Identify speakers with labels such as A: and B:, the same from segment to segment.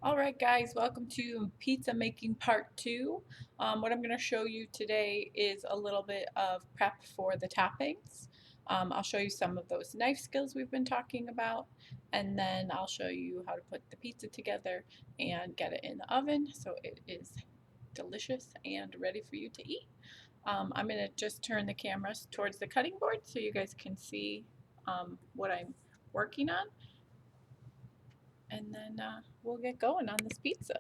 A: All right, guys, welcome to pizza making part two. What I'm going to show you today is a little bit of prep for the toppings. I'll show you some of those knife skills we've been talking about, and then I'll show you how to put the pizza together and get it in the oven so it is delicious and ready for you to eat. I'm going to just turn the cameras towards the cutting board so you guys can see what I'm working on, and then we'll get going on this pizza.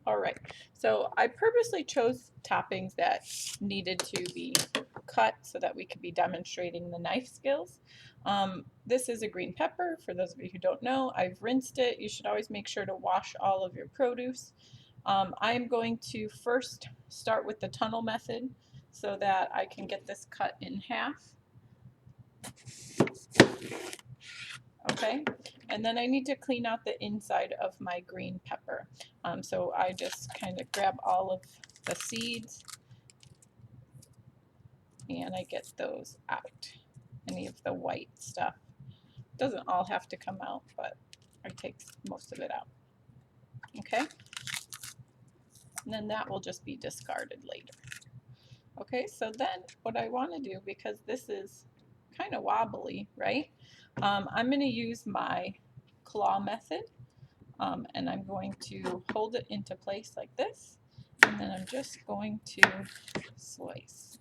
A: All right, so I purposely chose toppings that needed to be cut so that we could be demonstrating the knife skills. This is a green pepper. For those of you who don't know, I've rinsed it. You should always make sure to wash all of your produce. I'm going to first start with the tunnel method so that I can get this cut in half. Okay, and then I need to clean out the inside of my green pepper. So I just kind of grab all of the seeds and I get those out. Any of the white stuff. Doesn't all have to come out, but I take most of it out. Okay, and then that will just be discarded later. Okay, so then what I want to do, because this is kind of wobbly, right? I'm going to use my claw method. And I'm going to hold it into place like this, and then I'm just going to slice.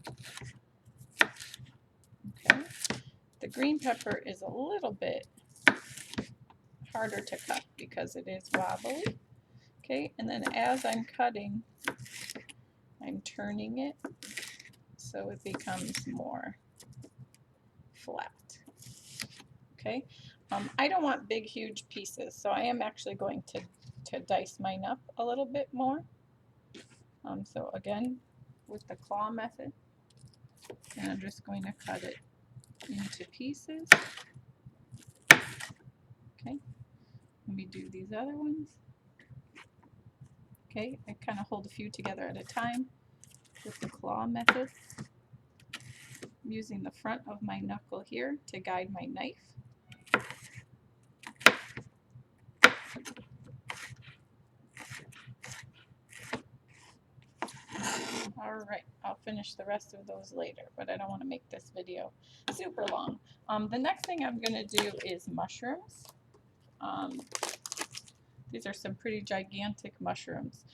A: Okay, the green pepper is a little bit harder to cut because it is wobbly. Okay, and then as I'm cutting, I'm turning it so it becomes more flat. Okay, I don't want big, huge pieces, so I am actually going to dice mine up a little bit more. So again, with the claw method, and I'm just going to cut it into pieces. Okay, let me do these other ones. Okay, I kind of hold a few together at a time with the claw method. I'm using the front of my knuckle here to guide my knife. All right, I'll finish the rest of those later, but I don't want to make this video super long. The next thing I'm going to do is mushrooms. These are some pretty gigantic mushrooms.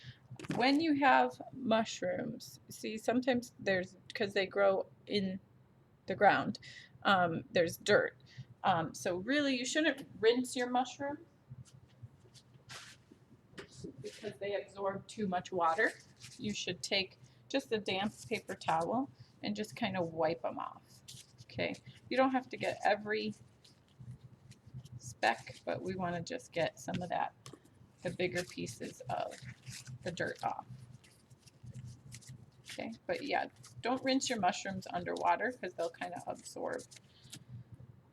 A: When you have mushrooms, see, sometimes there's, because they grow in the ground, there's dirt. So really you shouldn't rinse your mushroom because they absorb too much water. You should take just a damp paper towel and just kind of wipe them off. Okay, you don't have to get every speck, but we want to just get some of that, the bigger pieces of the dirt off. Okay, but yeah, don't rinse your mushrooms underwater because they'll kind of absorb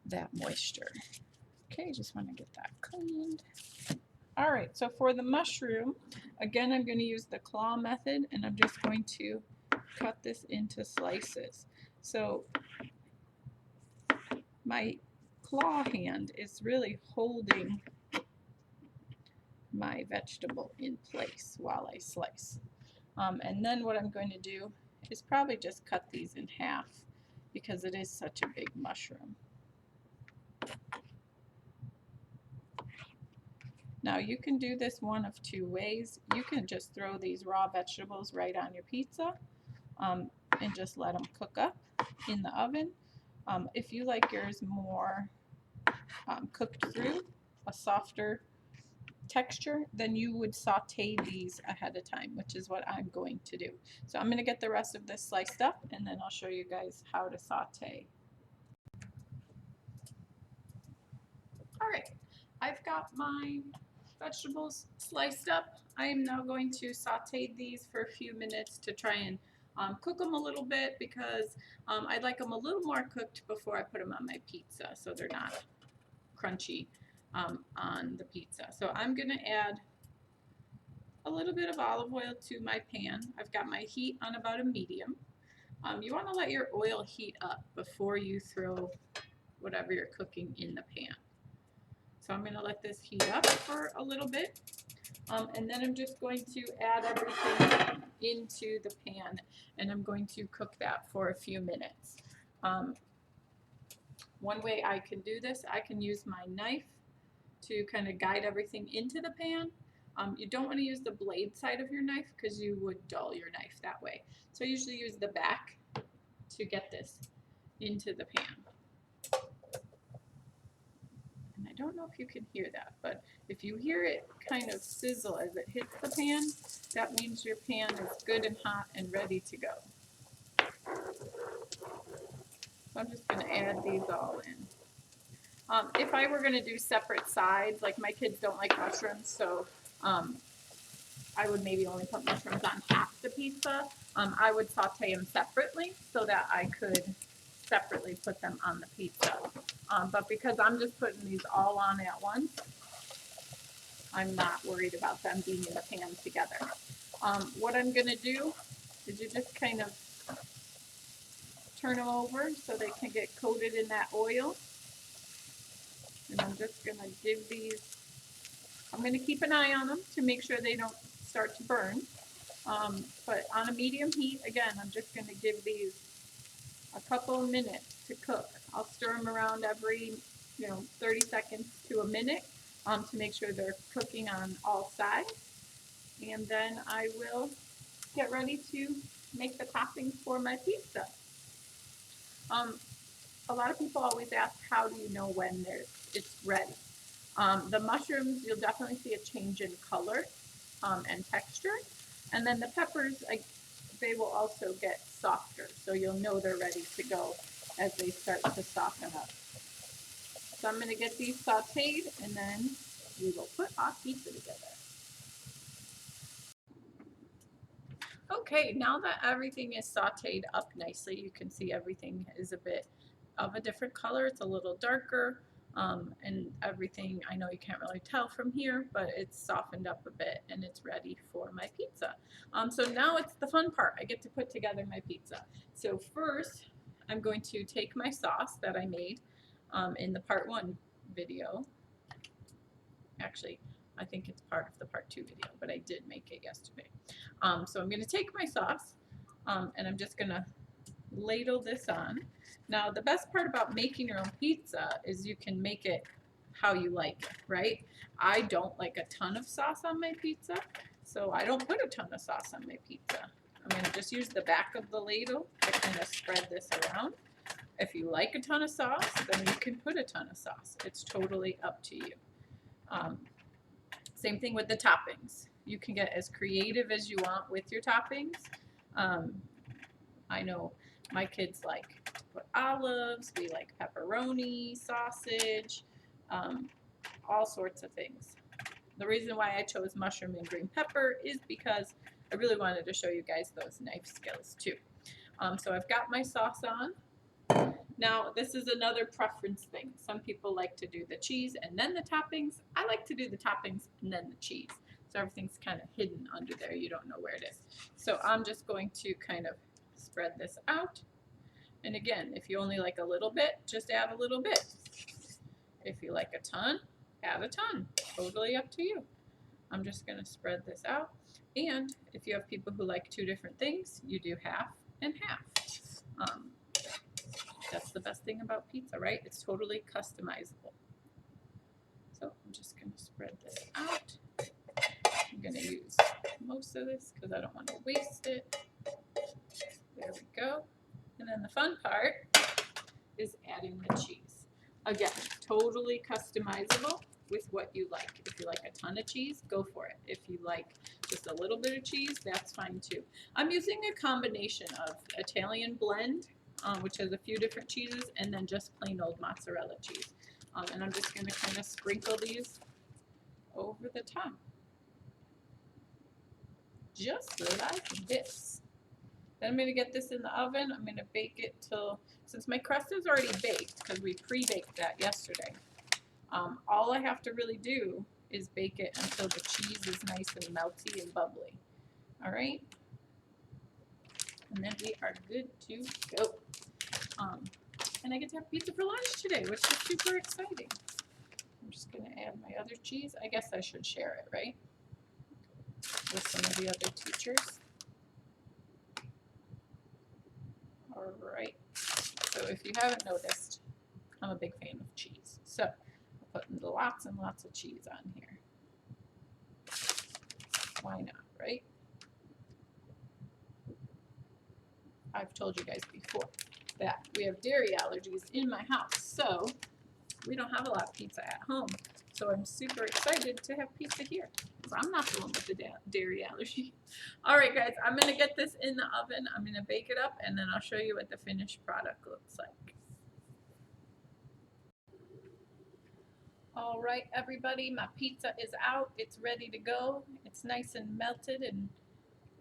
A: that moisture. Okay, just want to get that cleaned. All right, so for the mushroom, again, I'm going to use the claw method, and I'm just going to cut this into slices. So my claw hand is really holding my vegetable in place while I slice. And then what I'm going to do is probably just cut these in half because it is such a big mushroom. Now you can do this one of two ways. You can just throw these raw vegetables right on your pizza and just let them cook up in the oven. If you like yours more cooked through, a softer texture, then you would saute these ahead of time, which is what I'm going to do. So I'm going to get the rest of this sliced up, and then I'll show you guys how to saute. All right, I've got my vegetables sliced up. I am now going to saute these for a few minutes to try and cook them a little bit because I'd like them a little more cooked before I put them on my pizza so they're not crunchy on the pizza. So I'm going to add a little bit of olive oil to my pan. I've got my heat on about a medium. You want to let your oil heat up before you throw whatever you're cooking in the pan. So I'm going to let this heat up for a little bit. And then I'm just going to add everything into the pan, and I'm going to cook that for a few minutes. One way I can do this, I can use my knife to kind of guide everything into the pan. You don't want to use the blade side of your knife because you would dull your knife that way. So I usually use the back to get this into the pan. And I don't know if you can hear that, but if you hear it kind of sizzle as it hits the pan, that means your pan is good and hot and ready to go. So I'm just going to add these all in. If I were going to do separate sides, like my kids don't like mushrooms, so I would maybe only put mushrooms on half the pizza. I would saute them separately so that I could separately put them on the pizza. But because I'm just putting these all on at once, I'm not worried about them being in the pan together. What I'm going to do is you just kind of turn them over so they can get coated in that oil. And I'm just going to give these, I'm going to keep an eye on them to make sure they don't start to burn. But on a medium heat, again, I'm just going to give these a couple of minutes to cook. I'll stir them around every 30 seconds to a minute to make sure they're cooking on all sides. And then I will get ready to make the toppings for my pizza. A lot of people always ask, how do you know when it's ready? The mushrooms, you'll definitely see a change in color and texture. And then the peppers, they will also get softer. So you'll know they're ready to go as they start to soften up. So I'm going to get these sauteed, and then we will put our pizza together. Okay, now that everything is sauteed up nicely, you can see everything is a bit of a different color. It's a little darker, and everything, I know you can't really tell from here, but it's softened up a bit and it's ready for my pizza. So now it's the fun part. I get to put together my pizza. So first, I'm going to take my sauce that I made in the part 1 video. Actually, I think it's part of the part 2 video, but I did make it yesterday. So I'm going to take my sauce and I'm just going to ladle this on. Now, the best part about making your own pizza is you can make it how you like it, right? I don't like a ton of sauce on my pizza, so I don't put a ton of sauce on my pizza. I'm going to just use the back of the ladle to kind of spread this around. If you like a ton of sauce, then you can put a ton of sauce. It's totally up to you. Same thing with the toppings. You can get as creative as you want with your toppings. I know my kids like to put olives, we like pepperoni, sausage, all sorts of things. The reason why I chose mushroom and green pepper is because I really wanted to show you guys those knife skills too. So I've got my sauce on. Now, this is another preference thing. Some people like to do the cheese and then the toppings. I like to do the toppings and then the cheese. So everything's kind of hidden under there. You don't know where it is. So I'm just going to kind of spread this out. And again, if you only like a little bit, just add a little bit. If you like a ton, add a ton. Totally up to you. I'm just going to spread this out. And if you have people who like 2 different things, you do half and half. That's the best thing about pizza, right? It's totally customizable. So I'm just going to spread this out. I'm going to use most of this because I don't want to waste it. There we go. And then the fun part is adding the cheese. Again, totally customizable with what you like. If you like a ton of cheese, go for it. If you like just a little bit of cheese, that's fine too. I'm using a combination of Italian blend, which has a few different cheeses, and then just plain old mozzarella cheese. And I'm just going to kind of sprinkle these over the top. Just like this. Then I'm going to get this in the oven. I'm going to bake it till, since my crust is already baked, because we pre-baked that yesterday, all I have to really do is bake it until the cheese is nice and melty and bubbly. All right? And then we are good to go. And I get to have pizza for lunch today, which is super exciting. I'm just going to add my other cheese. I guess I should share it, right? With some of the other teachers. All right. So if you haven't noticed, I'm a big fan of cheese. So I'm putting lots and lots of cheese on here. Why not, right? I've told you guys before that we have dairy allergies in my house, so we don't have a lot of pizza at home. So I'm super excited to have pizza here. So I'm not the one with the dairy allergy. All right, guys, I'm gonna get this in the oven. I'm gonna bake it up, and then I'll show you what the finished product looks like. All right, everybody, my pizza is out. It's ready to go. It's nice and melted and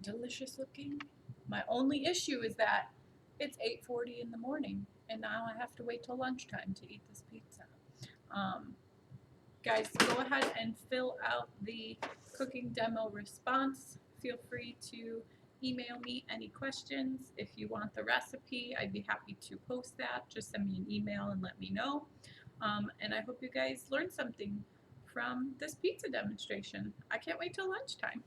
A: delicious looking. My only issue is that it's 8:40 in the morning, and now I have to wait till lunchtime to eat this pizza. Guys, go ahead and fill out the cooking demo response. Feel free to email me any questions. If you want the recipe, I'd be happy to post that. Just send me an email and let me know. And I hope you guys learned something from this pizza demonstration. I can't wait till lunchtime.